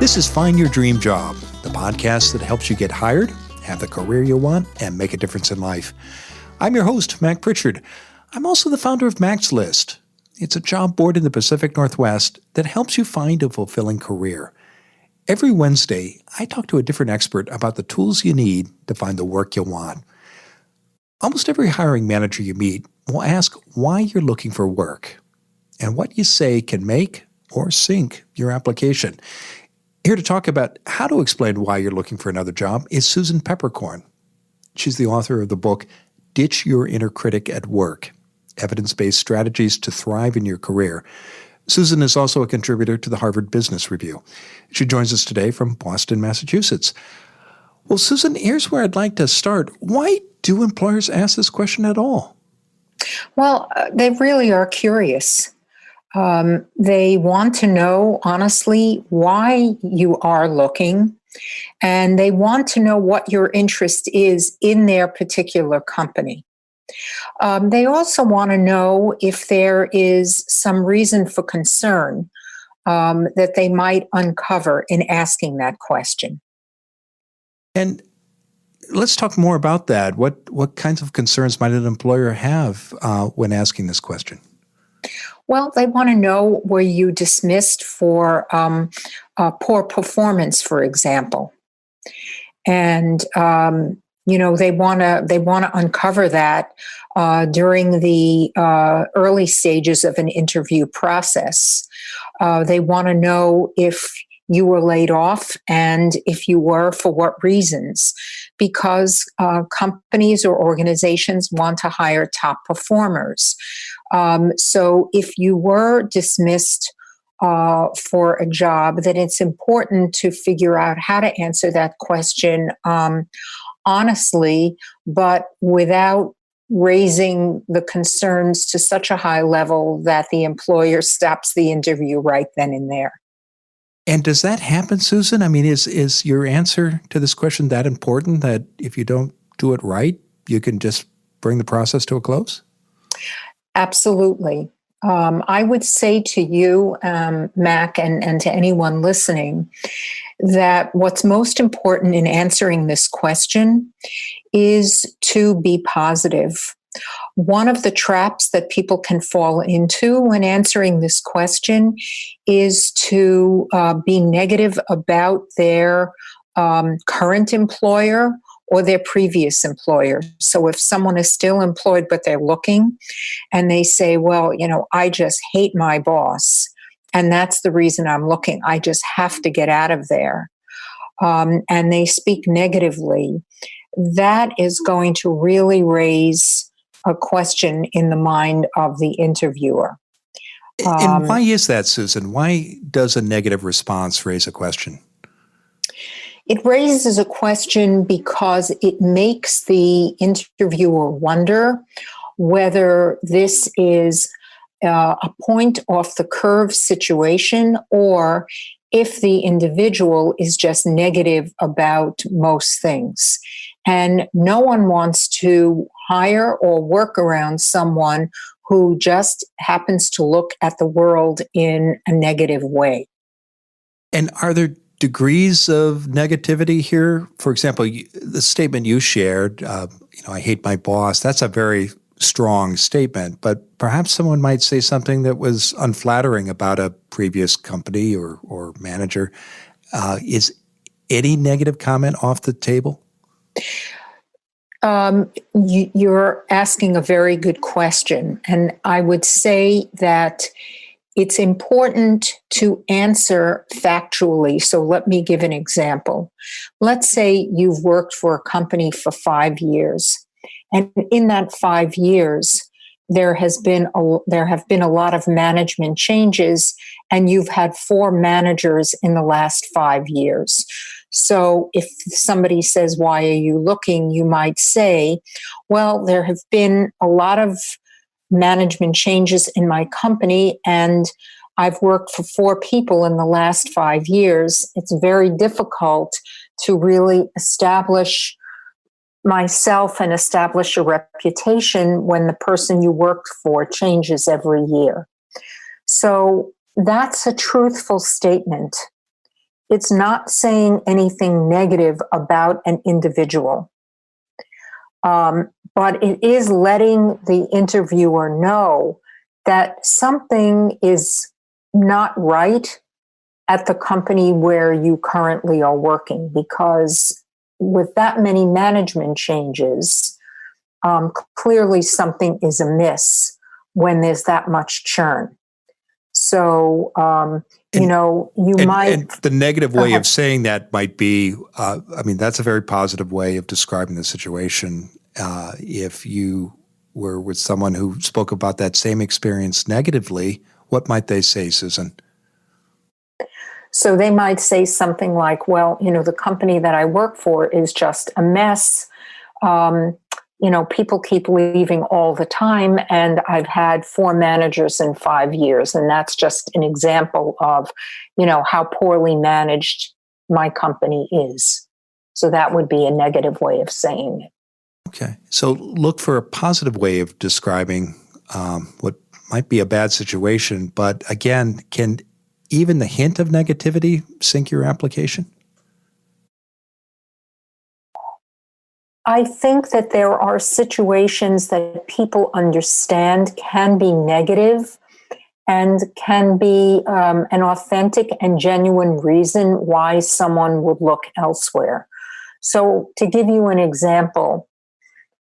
This is Find Your Dream Job, the podcast that helps you get hired, have the career you want, and make a difference in life. I'm your host, Mac Pritchard. I'm also the founder of Mac's List. It's a job board in the Pacific Northwest that helps you find a fulfilling career. Every Wednesday, I talk to a different expert about the tools you need to find the work you want. Almost every hiring manager you meet will ask why you're looking for work, and what you say can make or sink your application. Here to talk about how to explain why you're looking for another job is Susan Peppercorn. She's the author of the book, Ditch Your Inner Critic at Work, Evidence-Based Strategies to Thrive in Your Career. Susan is also a contributor to the Harvard Business Review. She joins us today from Boston, Massachusetts. Well, Susan, here's where I'd like to start. Why do employers ask this question at all? Well, they really are curious. They want to know, honestly, why you are looking, and they want to know what your interest is in their particular company. They also want to know if there is some reason for concern that they might uncover in asking that question. And let's talk more about that. What kinds of concerns might an employer have when asking this question? Well, they want to know, were you dismissed for poor performance, for example? And they want to uncover that during the early stages of an interview process. They want to know if you were laid off, and if you were, for what reasons, because companies or organizations want to hire top performers. So if you were dismissed for a job, then it's important to figure out how to answer that question honestly, but without raising the concerns to such a high level that the employer stops the interview right then and there. And does that happen, Susan? I mean, is your answer to this question that important that if you don't do it right, you can just bring the process to a close? Absolutely. I would say to you, Mac, and to anyone listening, that what's most important in answering this question is to be positive. One of the traps that people can fall into when answering this question is to be negative about their current employer or their previous employer. So if someone is still employed but they're looking and they say, well, I just hate my boss, and that's the reason I'm looking, I just have to get out of there, and they speak negatively, that is going to really raise a question in the mind of the interviewer. And why is that, Susan? Why does a negative response raise a question? It raises a question because it makes the interviewer wonder whether this is a point off the curve situation, or if the individual is just negative about most things. And no one wants to hire or work around someone who just happens to look at the world in a negative way. And are there degrees of negativity here? For example, the statement you shared, I hate my boss, that's a very strong statement, but perhaps someone might say something that was unflattering about a previous company or manager. Is any negative comment off the table? You're asking a very good question, and I would say that it's important to answer factually. So let me give an example. Let's say you've worked for a company for 5 years, and in that 5 years, there have been a lot of management changes, and you've had 4 managers in the last 5 years. So if somebody says, why are you looking? You might say, well, there have been a lot of management changes in my company, and I've worked for 4 people in the last 5 years. It's very difficult to really establish myself and establish a reputation when the person you worked for changes every year. So that's a truthful statement. it's not saying anything negative about an individual. But it is letting the interviewer know that something is not right at the company where you currently are working, because with that many management changes, clearly something is amiss when there's that much churn. So, and the negative way of saying that might be, that's a very positive way of describing the situation. If you were with someone who spoke about that same experience negatively, what might they say, Susan? So they might say something like, well, the company that I work for is just a mess. People keep leaving all the time, and I've had 4 managers in 5 years. And that's just an example of, how poorly managed my company is. So that would be a negative way of saying it. Okay. So look for a positive way of describing what might be a bad situation. But again, can even the hint of negativity sink your application? I think that there are situations that people understand can be negative and can be an authentic and genuine reason why someone would look elsewhere. So to give you an example,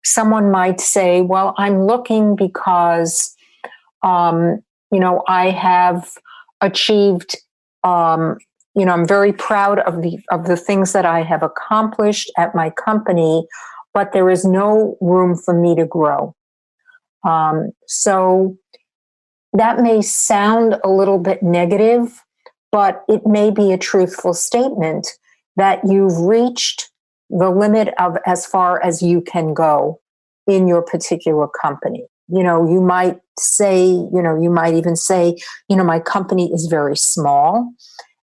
someone might say, well, I'm looking because, I have achieved, I'm very proud of the things that I have accomplished at my company, but there is no room for me to grow. So that may sound a little bit negative, but it may be a truthful statement that you've reached the limit of as far as you can go in your particular company. You might say, you might even say, my company is very small,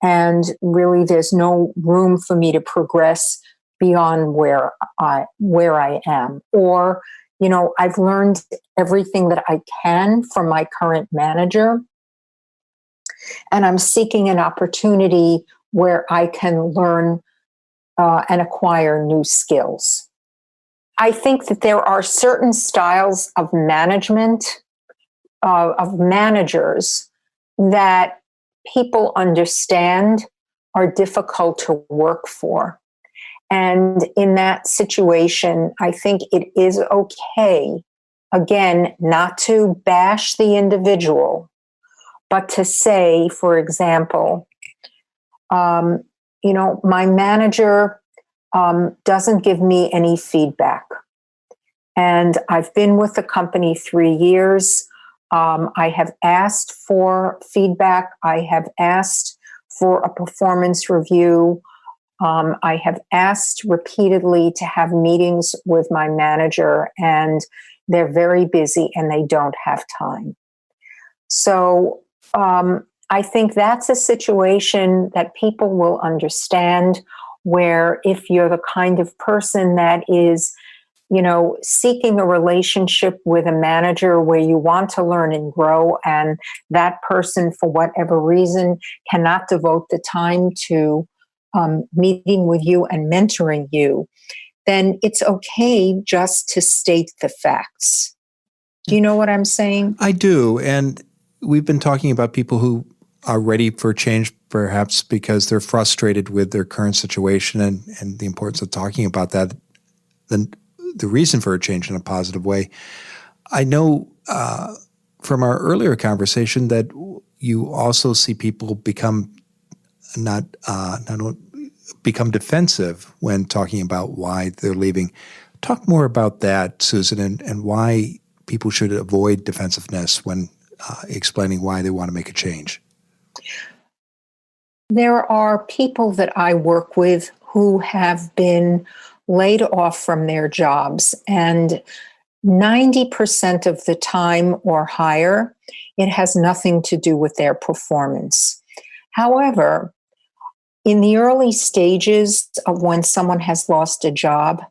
and really there's no room for me to progress beyond where I am. Or, I've learned everything that I can from my current manager, and I'm seeking an opportunity where I can learn and acquire new skills. I think that there are certain styles of management, of managers, that people understand are difficult to work for. And in that situation, I think it is okay, again, not to bash the individual, but to say, for example, my manager doesn't give me any feedback. And I've been with the company 3 years. I have asked for feedback. I have asked for a performance review. I have asked repeatedly to have meetings with my manager, and they're very busy and they don't have time. So I think that's a situation that people will understand, where if you're the kind of person that is, seeking a relationship with a manager where you want to learn and grow, and that person, for whatever reason, cannot devote the time to meeting with you and mentoring you, then it's okay just to state the facts. Do you know what I'm saying? I do. And we've been talking about people who are ready for change, perhaps because they're frustrated with their current situation, and the importance of talking about that, the reason for a change in a positive way. I know from our earlier conversation that you also see people become become defensive when talking about why they're leaving. Talk more about that, Susan, and why people should avoid defensiveness when explaining why they want to make a change. There are people that I work with who have been laid off from their jobs, and 90% of the time or higher, it has nothing to do with their performance. However, in the early stages of when someone has lost a job,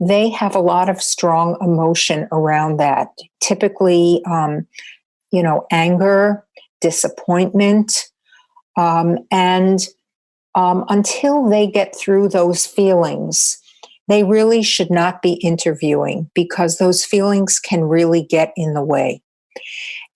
they have a lot of strong emotion around that. Typically, anger, disappointment, and until they get through those feelings, they really should not be interviewing because those feelings can really get in the way.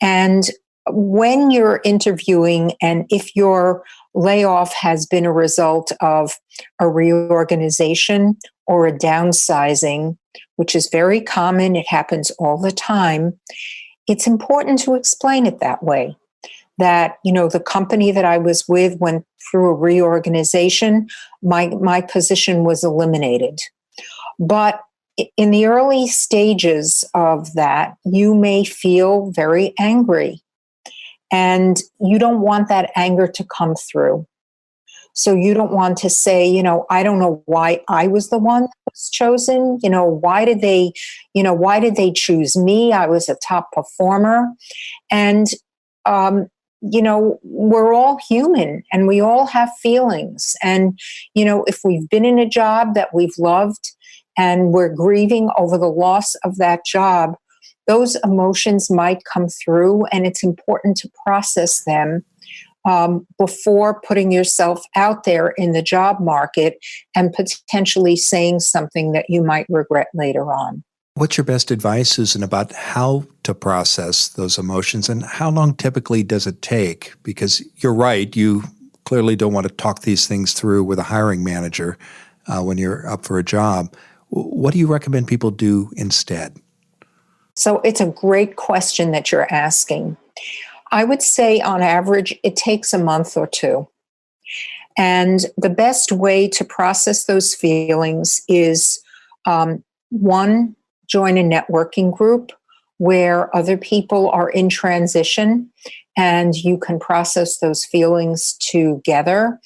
And when you're interviewing, and if your layoff has been a result of a reorganization or a downsizing, which is very common, it happens all the time, it's important to explain it that way. That, the company that I was with went through a reorganization, my position was eliminated. But in the early stages of that, you may feel very angry, and you don't want that anger to come through. So you don't want to say, I don't know why I was the one that was chosen. Why did they choose me? I was a top performer. And, we're all human and we all have feelings. And, if we've been in a job that we've loved and we're grieving over the loss of that job, those emotions might come through, and it's important to process them before putting yourself out there in the job market and potentially saying something that you might regret later on. What's your best advice, Susan, about how to process those emotions, and how long typically does it take? Because you're right, you clearly don't want to talk these things through with a hiring manager when you're up for a job. What do you recommend people do instead? So it's a great question that you're asking. I would say on average, it takes a month or two. And the best way to process those feelings is one, join a networking group where other people are in transition and you can process those feelings together.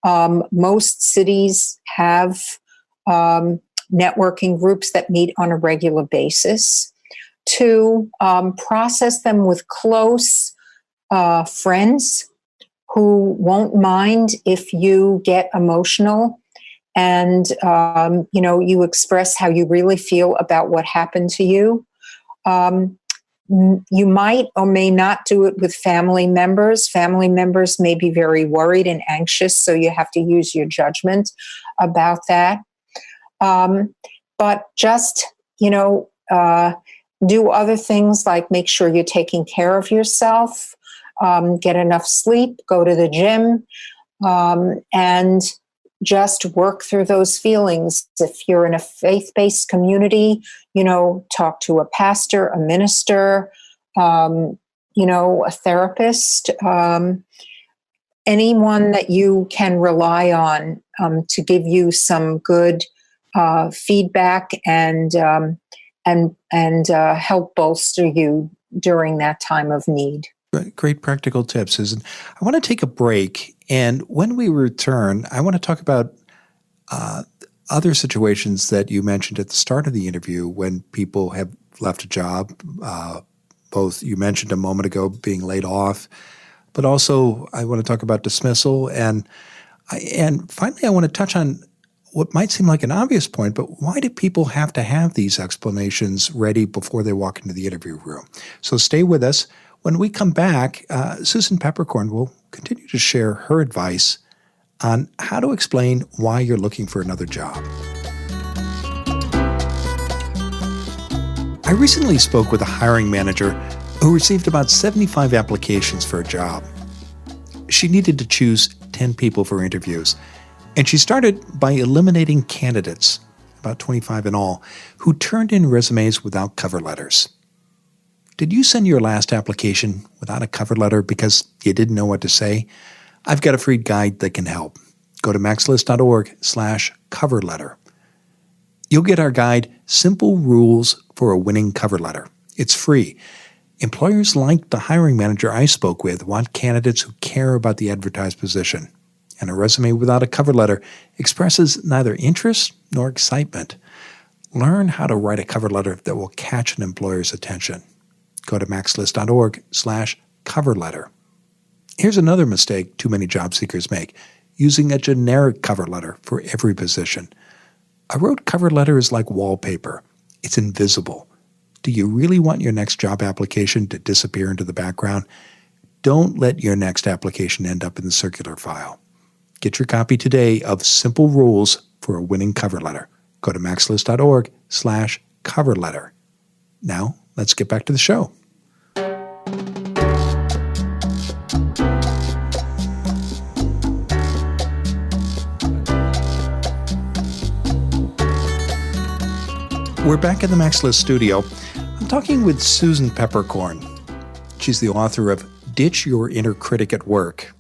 Most cities have networking groups that meet on a regular basis. To process them with close friends who won't mind if you get emotional and you express how you really feel about what happened to you. You might or may not do it with family members. Family members may be very worried and anxious, so you have to use your judgment about that. But just, do other things like make sure you're taking care of yourself, get enough sleep, go to the gym, and just work through those feelings. If you're in a faith-based community, talk to a pastor, a minister, a therapist, anyone that you can rely on to give you some good feedback and help bolster you during that time of need. Great practical tips, Susan. I want to take a break, and when we return, I want to talk about other situations that you mentioned at the start of the interview when people have left a job. Both you mentioned a moment ago being laid off, but also I want to talk about dismissal, and finally I want to touch on what might seem like an obvious point, but why do people have to have these explanations ready before they walk into the interview room? So stay with us. When we come back, Susan Peppercorn will continue to share her advice on how to explain why you're looking for another job. I recently spoke with a hiring manager who received about 75 applications for a job. She needed to choose 10 people for interviews, and she started by eliminating candidates, about 25 in all, who turned in resumes without cover letters. Did you send your last application without a cover letter because you didn't know what to say? I've got a free guide that can help. Go to maxlist.org/cover letter. You'll get our guide, Simple Rules for a Winning Cover Letter. It's free. Employers like the hiring manager I spoke with want candidates who care about the advertised position. And a resume without a cover letter expresses neither interest nor excitement. Learn how to write a cover letter that will catch an employer's attention. Go to maxlist.org/cover letter. Here's another mistake too many job seekers make, using a generic cover letter for every position. A rote cover letter is like wallpaper. It's invisible. Do you really want your next job application to disappear into the background? Don't let your next application end up in the circular file. Get your copy today of Simple Rules for a Winning Cover Letter. Go to maxlist.org/cover letter. Now, let's get back to the show. We're back in the Max List studio. I'm talking with Susan Peppercorn. She's the author of Ditch Your Inner Critic at Work,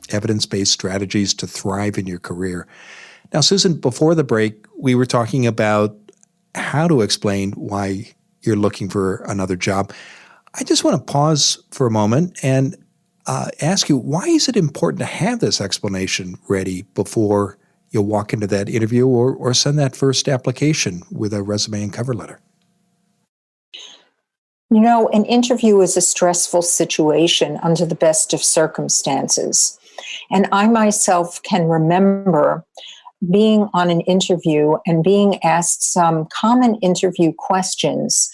Evidence-Based Strategies to Thrive in Your Career. Now, Susan, before the break, we were talking about how to explain why you're looking for another job. I just want to pause for a moment and ask you, why is it important to have this explanation ready before you'll walk into that interview or send that first application with a resume and cover letter? You know, an interview is a stressful situation under the best of circumstances. And I myself can remember being on an interview and being asked some common interview questions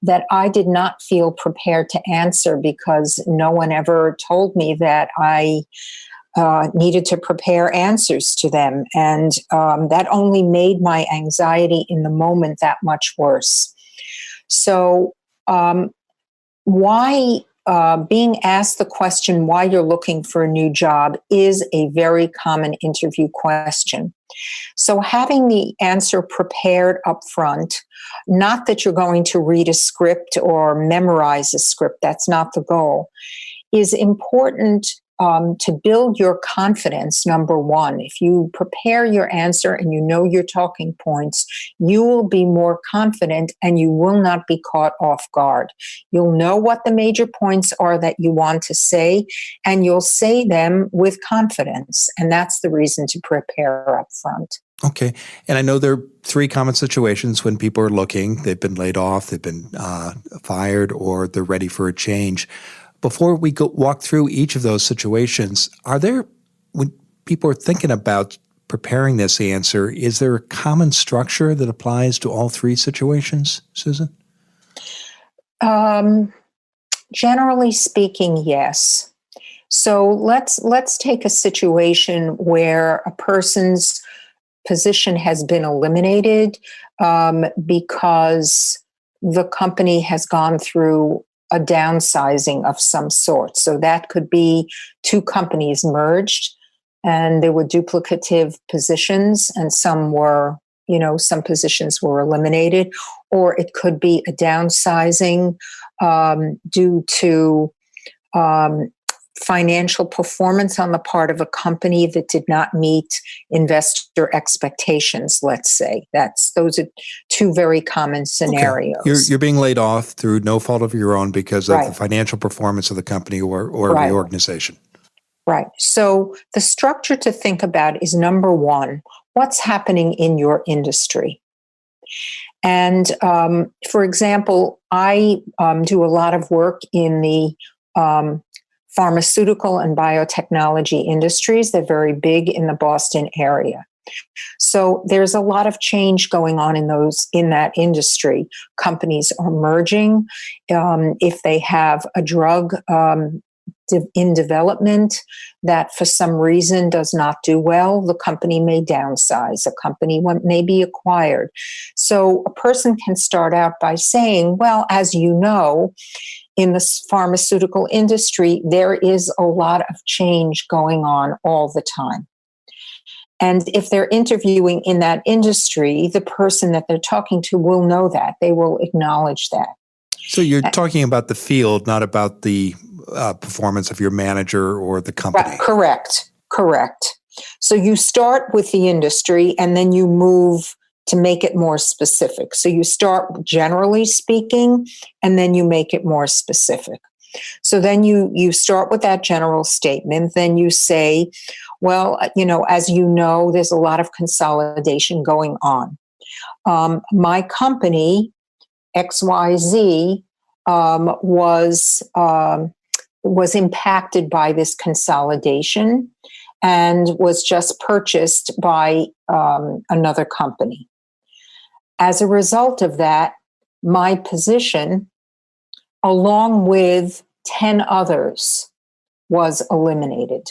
that I did not feel prepared to answer because no one ever told me that I needed to prepare answers to them. And that only made my anxiety in the moment that much worse. So why being asked the question why you're looking for a new job is a very common interview question. So having the answer prepared up front, not that you're going to read a script or memorize a script, that's not the goal, is important to build your confidence, number one. If you prepare your answer and you know your talking points, you will be more confident and you will not be caught off guard. You'll know what the major points are that you want to say, and you'll say them with confidence. And that's the reason to prepare up front. Okay. And I know there are three common situations when people are looking. They've been laid off, they've been fired, or they're ready for a change. Before we walk through each of those situations, when people are thinking about preparing this answer, is there a common structure that applies to all three situations, Susan? Generally speaking, yes. So let's take a situation where a person's position has been eliminated because the company has gone through a downsizing of some sort. So that could be two companies merged and there were duplicative positions and some positions were eliminated, or it could be a downsizing due to financial performance on the part of a company that did not meet investor expectations, let's say. Those are two very common scenarios. Okay. You're being laid off through no fault of your own because of the financial performance of the company or the organization. Right. So the structure to think about is, number one, what's happening in your industry? And for example, I do a lot of work in the pharmaceutical and biotechnology industries. They're very big in the Boston area. So there's a lot of change going on in that industry. Companies are merging. If they have a drug in development that for some reason does not do well, the company may downsize. A company may be acquired. So a person can start out by saying, well, as you know, in the pharmaceutical industry, there is a lot of change going on all the time. And if they're interviewing in that industry, the person that they're talking to will know that. They will acknowledge that. So you're talking about the field, not about the performance of your manager or the company. Correct. So you start with the industry and then you move to make it more specific. So you start generally speaking, and then you make it more specific. So then you start with that general statement. Then you say, well, as you know, there's a lot of consolidation going on. My company, XYZ, was impacted by this consolidation and was just purchased by another company. As a result of that, my position, along with 10 others, was eliminated.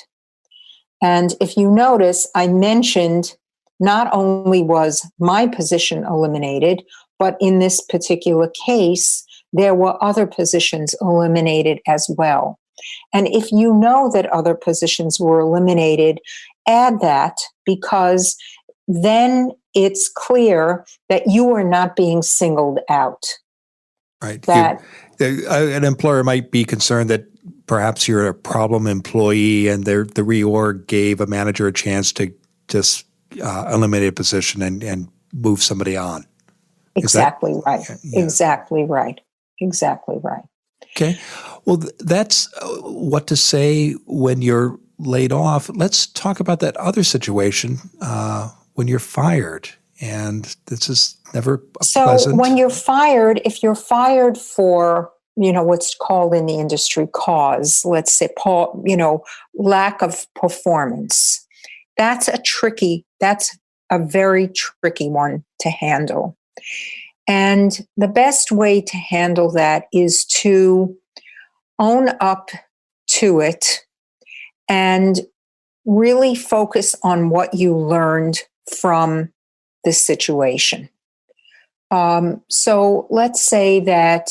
And if you notice, I mentioned not only was my position eliminated, but in this particular case, there were other positions eliminated as well. And if you know that other positions were eliminated, add that, because then it's clear that you are not being singled out. Right. That An employer might be concerned that perhaps you're a problem employee and the reorg gave a manager a chance to just eliminate a position and move somebody on. Exactly right. Yeah. Exactly right. Exactly right. Okay. Well, that's what to say when you're laid off. Let's talk about that other situation when you're fired. And this is never pleasant. So when you're fired, if you're fired for, what's called in the industry cause, let's say, lack of performance, that's a very tricky one to handle. And the best way to handle that is to own up to it and really focus on what you learned from this situation. So let's say that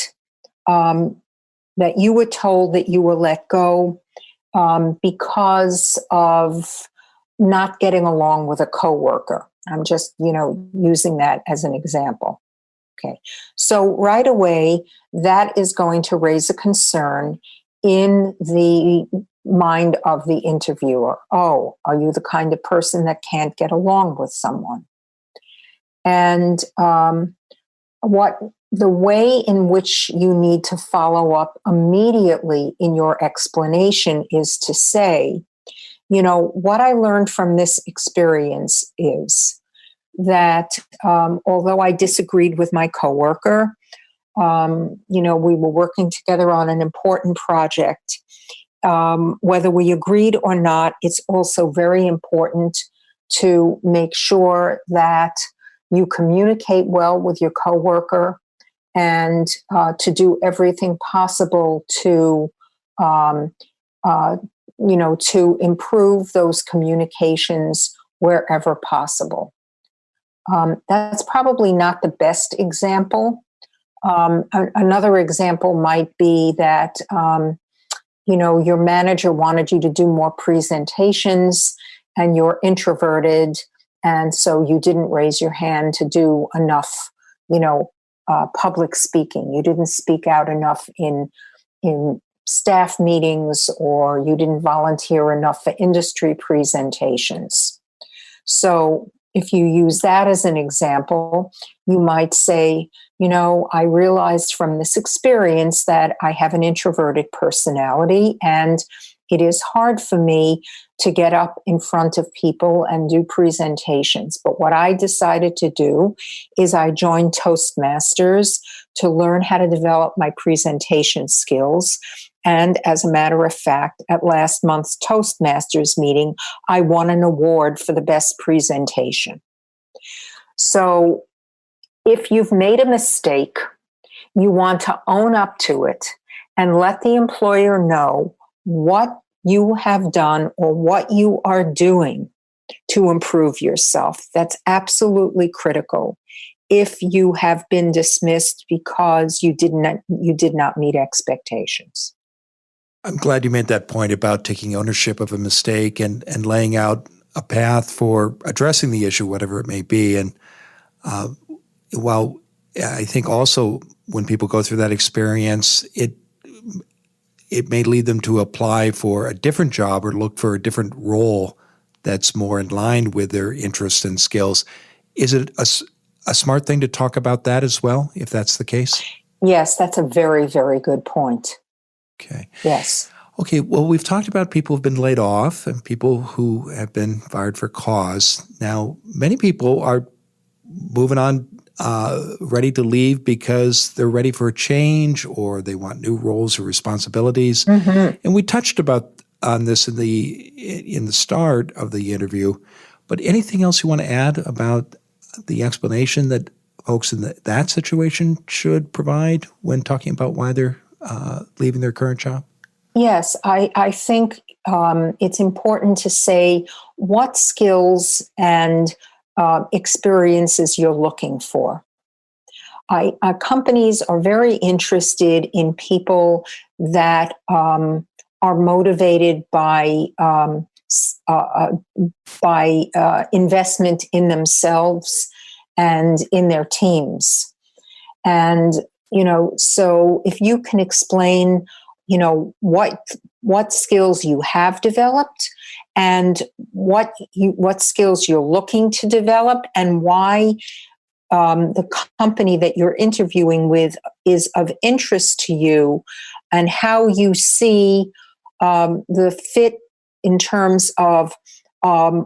that you were told that you were let go because of not getting along with a coworker. I'm just, using that as an example. Okay. So right away, that is going to raise a concern in the mind of the interviewer. Oh, are you the kind of person that can't get along with someone? And the way in which you need to follow up immediately in your explanation is to say, what I learned from this experience is that although I disagreed with my coworker, we were working together on an important project. Whether we agreed or not, it's also very important to make sure that you communicate well with your coworker and to do everything possible to improve those communications wherever possible. That's probably not the best example. Another example might be that, your manager wanted you to do more presentations and you're introverted. And so you didn't raise your hand to do enough, public speaking. You didn't speak out enough in staff meetings, or you didn't volunteer enough for industry presentations. So if you use that as an example, you might say, I realized from this experience that I have an introverted personality, and it is hard for me to get up in front of people and do presentations. But what I decided to do is I joined Toastmasters to learn how to develop my presentation skills. And as a matter of fact, at last month's Toastmasters meeting, I won an award for the best presentation. So if you've made a mistake, you want to own up to it and let the employer know what you have done or what you are doing to improve yourself. That's absolutely critical. If you have been dismissed because you did not meet expectations. I'm glad you made that point about taking ownership of a mistake and laying out a path for addressing the issue, whatever it may be. And while I think also when people go through that experience, it may lead them to apply for a different job or look for a different role that's more in line with their interests and skills. Is it a smart thing to talk about that as well, if that's the case? Yes, that's a very, very good point. Okay. Yes. Okay, well, we've talked about people who've been laid off and people who have been fired for cause. Now, many people are moving on, ready to leave because they're ready for a change or they want new roles or responsibilities. Mm-hmm. And we touched on this in the start of the interview. But anything else you want to add about the explanation that folks in that situation should provide when talking about why they're leaving their current job? Yes, I think it's important to say what skills and experiences you're looking for. Companies are very interested in people that are motivated by investment in themselves and in their teams. And so if you can explain, what skills you have developed and what skills you're looking to develop, and why the company that you're interviewing with is of interest to you, and how you see the fit in terms of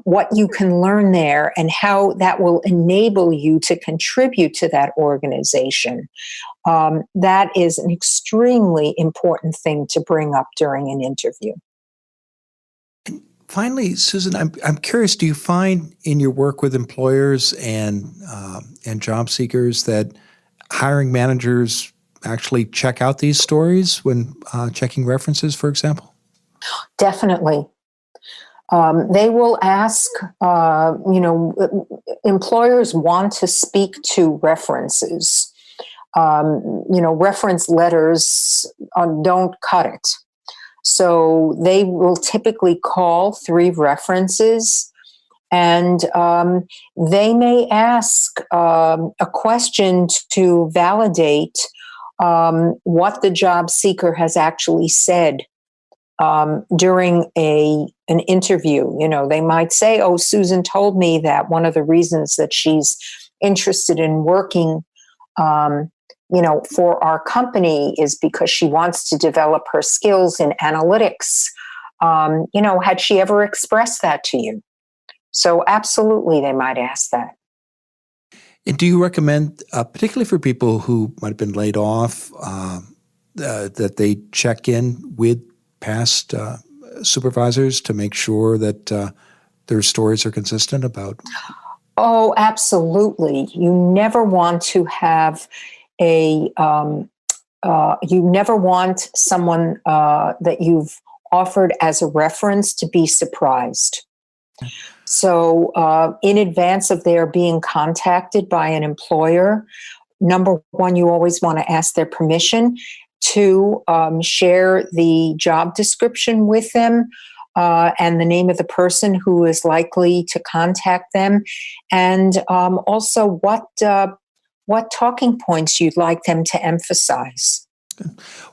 what you can learn there and how that will enable you to contribute to that organization. That is an extremely important thing to bring up during an interview. Finally, Susan, I'm curious, do you find in your work with employers and job seekers that hiring managers actually check out these stories when checking references, for example? Definitely. They will ask, employers want to speak to references. Reference letters don't cut it. So they will typically call 3 references, and they may ask a question to validate what the job seeker has actually said during an interview. They might say, "Oh, Susan told me that one of the reasons that she's interested in working for our company is because she wants to develop her skills in analytics. Had she ever expressed that to you?" So absolutely, they might ask that. And do you recommend, particularly for people who might have been laid off, that they check in with past supervisors to make sure that their stories are consistent about? Oh, absolutely. You never want to have you never want someone that you've offered as a reference to be surprised. So in advance of their being contacted by an employer, number one, you always want to ask their permission to share the job description with them, and the name of the person who is likely to contact them, and also what talking points you'd like them to emphasize.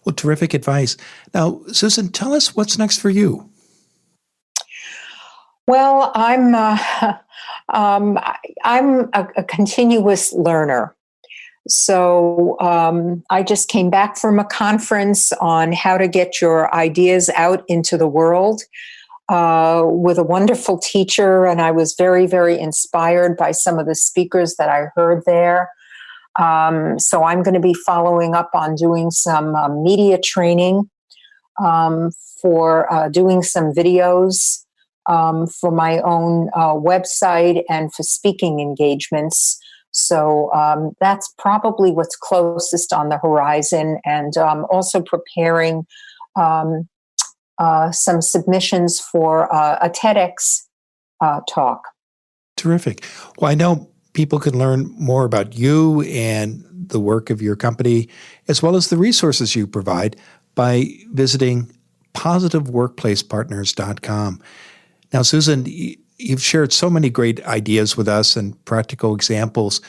Well, terrific advice. Now, Susan, tell us what's next for you. Well, I'm a continuous learner. So I just came back from a conference on how to get your ideas out into the world with a wonderful teacher, and I was very, very inspired by some of the speakers that I heard there. So I'm going to be following up on doing some media training, for doing some videos for my own website and for speaking engagements. So that's probably what's closest on the horizon, and also preparing some submissions for a TEDx talk. Terrific. Well, I know people can learn more about you and the work of your company, as well as the resources you provide, by visiting positiveworkplacepartners.com. Now, Susan, you've shared so many great ideas with us and practical examples.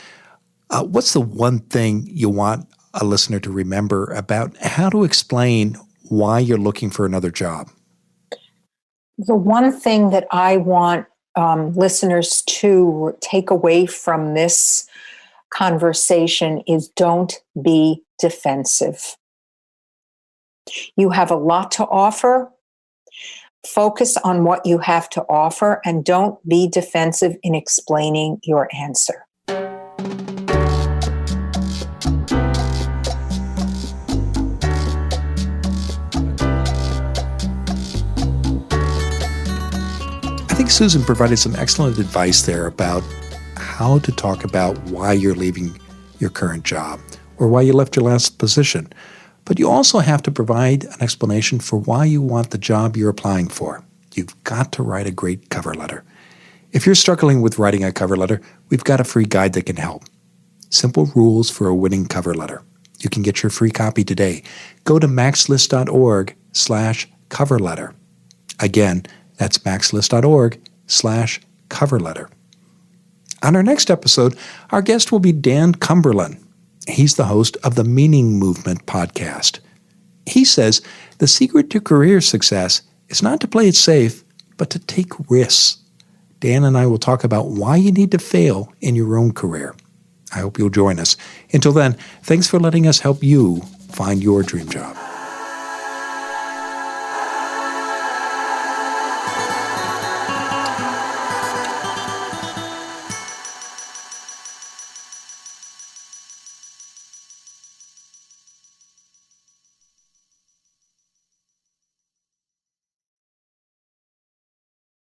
What's the one thing you want a listener to remember about how to explain why you're looking for another job? The one thing that I want listeners to take away from this conversation is don't be defensive. You have a lot to offer. Focus on what you have to offer and don't be defensive in explaining your answer. I think Susan provided some excellent advice there about how to talk about why you're leaving your current job or why you left your last position. But you also have to provide an explanation for why you want the job you're applying for. You've got to write a great cover letter. If you're struggling with writing a cover letter, we've got a free guide that can help. Simple rules for a winning cover letter. You can get your free copy today. Go to maxlist.org/cover letter. Again, that's maxlist.org/cover letter. On our next episode, our guest will be Dan Cumberland. He's the host of the Meaning Movement podcast. He says the secret to career success is not to play it safe, but to take risks. Dan and I will talk about why you need to fail in your own career. I hope you'll join us. Until then, thanks for letting us help you find your dream job.